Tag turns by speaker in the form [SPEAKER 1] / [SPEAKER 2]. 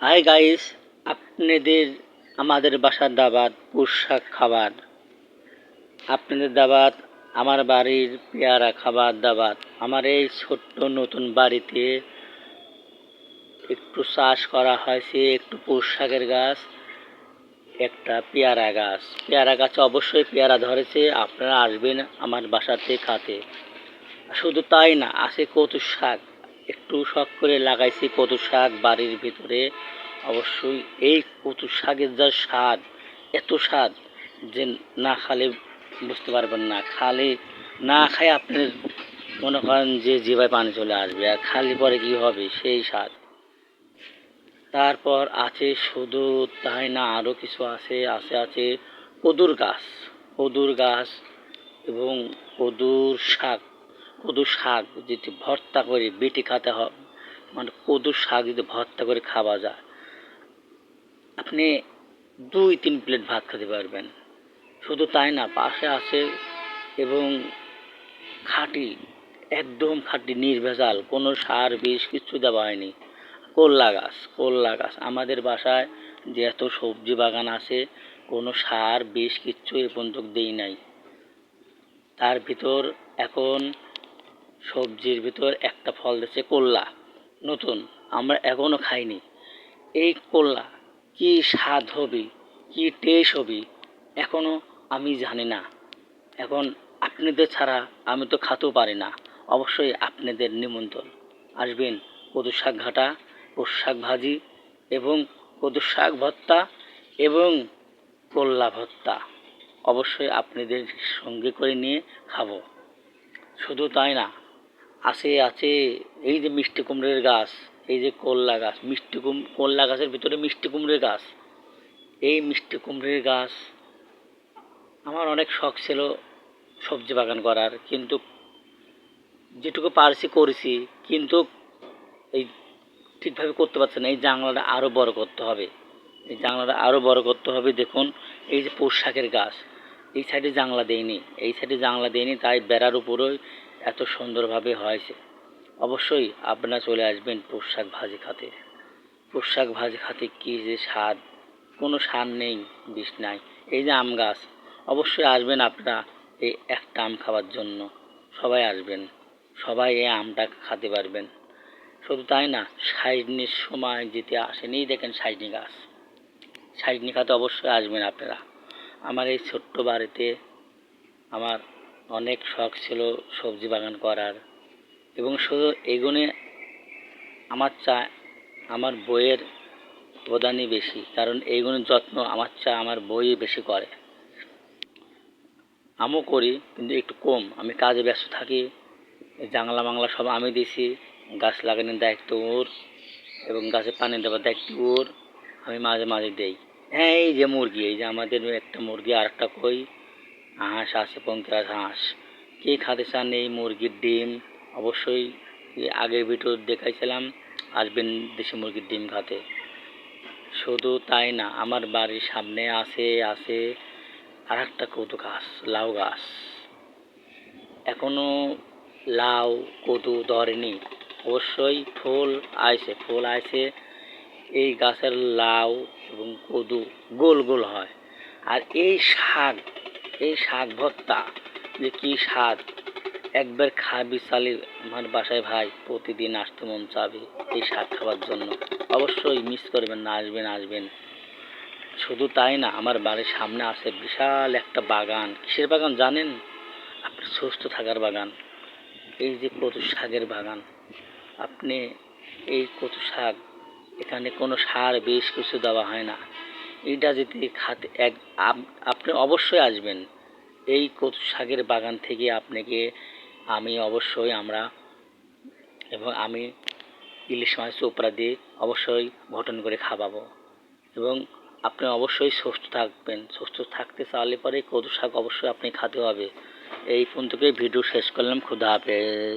[SPEAKER 1] Hi guys, আপনাদের আমাদের বাসার দাবাত পোশাক খাবার। আপনাদের দাবাত আমার বাড়ির পেয়ারা খাবার দাবাত। আমার এই ছোট্ট নতুন বাড়িতে একটু চাষ করা হয়েছে, একটু পোশাকের গাছ, একটা পেয়ারা গাছ। পেয়ারা গাছে অবশ্যই পেয়ারা ধরেছে, আপনারা আসবেন আমার বাসাতে খাতে। শুধু তাই না, আছে কচু শাক, একটু শখ করে লাগাইছি কচু শাক বাড়ির ভিতরে। অবশ্যই এই কচু শাকের যা স্বাদ, এত স্বাদ যে না খালে বুঝতে পারবেন না। খালি না খায় আপনার মনে করেন যে জিভায় পানি চলে আসবে, আর খালি পরে কি হবে সেই স্বাদ। তারপর আছে শুধু তাই না, আরও কিছু আছে কদুর গাছ, কদুর গাছ এবং কদুর শাক যদি ভর্তা করে বেটে খাতে হবে, মানে কদুর শাক যদি ভর্তা করে খাওয়া যায়, আপনি 2-3 প্লেট ভাত খেতে পারবেন। শুধু তাই না, পাশে আছে এবং খাঁটি, একদম খাঁটি নির্ভেজাল, কোনো সার বিষ কিচ্ছু দেওয়া হয়নি, করলা গাছ। আমাদের বাসায় যে এত সবজি বাগান আছে, কোনো সার বিষ কিচ্ছু এ পর্যন্ত দেই নাই। তার ভিতর এখন সবজির ভিতর একটা ফল দিচ্ছে করলা, নতুন, আমরা এখনও খাইনি। এই করলা কি স্বাদ হবে, কি টেস্ট হবে, এখনও আমি জানি না। এখন আপনাদের ছাড়া আমি তো খেতেও পারি না। অবশ্যই আপনাদের নিমন্ত্রণ, আসবেন কচু শাক ঘাটা, কচু শাক ভাজি এবং কচু শাক ভর্তা এবং করলা ভর্তা অবশ্যই আপনাদের সঙ্গে করে নিয়ে খাবো। শুধু তাই না, আছে এই যে মিষ্টি কুমড়োর গাছ, এই যে করলা গাছ, করলা গাছের ভিতরে মিষ্টি কুমড়োর গাছ। এই মিষ্টি কুমড়োর গাছ আমার অনেক শখ ছিল সবজি বাগান করার, কিন্তু যেটুকু পারছি করেছি, কিন্তু এই ঠিকভাবে করতে পারছি না। এই জাংলাটা আরও বড় করতে হবে, এই জাংলাটা আরও বড় করতে হবে। দেখুন এই যে পুঁই শাকের গাছ, এই সাইডে জাংলা দেয়নি, এই সাইডে জাংলা দেয়নি, তাই বেড়ার উপরেই এত সুন্দরভাবে হয়েছে। অবশ্যই আপনারা চলে আসবেন পুঁই শাক ভাজি খাতে। পুঁই শাক ভাজি খাতে কী যে স্বাদ, কোনো সার নেই, বিষ নাই। এই যে আম গাছ, অবশ্যই আসবেন আপনারা এই একটা আম খাওয়ার জন্য। সবাই আসবেন, সবাই এই আমটা খেতে পারবেন। শুধু তাই না, সাইজনির সময় যেতে আসেন, এই দেখেন সাইজনি গাছ, সাইজনি খাতে অবশ্যই আসবেন আপনারা। আমার এই ছোট্ট বাড়িতে আমার অনেক শখ ছিল সবজি বাগান করার, এবং শুধু এগুনে আমার আমার বইয়ের অবদানই বেশি, কারণ এইগুলোর যত্ন আমার বই বেশি করে। আমিও করি কিন্তু একটু কম, আমি কাজে ব্যস্ত থাকি। জাংলা মাংলা সব আমি দিছি, গাছ লাগানোর দায়িত্ব ওর এবং গাছে পানি দেওয়ার দায়িত্ব ওর, আমি মাঝে মাঝে দেই। হ্যাঁ, এই যে মুরগি, এই যে আমাদের একটা মুরগি আর একটা কই হাঁস আছে, পঙ্কিরাজ হাঁস। কে খেতে চান এই মুরগির ডিম, অবশ্যই আগের ভিডিও দেখাইছিলাম, আসবেন দেশি মুরগির ডিম খাতে। শুধু তাই না, আমার বাড়ির সামনে আছে আর একটা কদু গাছ, লাউ গাছ। এখনও লাউ কদু ধরেনি, অবশ্যই ফুল আইছে। এই গাছের লাউ এবং কদু গোল গোল হয়, আর এই শাক ভর্তা যে কী স্বাদ, একবার খাবি চালি আমার বাসায় ভাই, প্রতিদিন আসতে মন চাবে এই শাক খাওয়ার জন্য। অবশ্যই মিস করবেন না, আসবেন। শুধু তাই না, আমার বাড়ির সামনে আছে বিশাল একটা বাগান। কিসের বাগান জানেন? আপনার সুস্থ থাকার বাগান। এই যে কচু শাকের বাগান, আপনি এই কচু শাক, এখানে কোনো সার বিষ কিছু দেওয়া হয় না। এইটা যদি খাতে আপনি অবশ্যই আসবেন। এই কচু শাকের বাগান থেকে আপনাকে আমি ইলিশ মাছ চোপড়া দিয়ে অবশ্যই ঘটন করে খাওয়াবো, এবং আপনি অবশ্যই সুস্থ থাকবেন। সুস্থ থাকতে চাইলে পরে কচু শাক অবশ্যই আপনি খেতে হবে। এই পর্যন্তই ভিডিও শেষ করলাম। খোদা হাফেজ।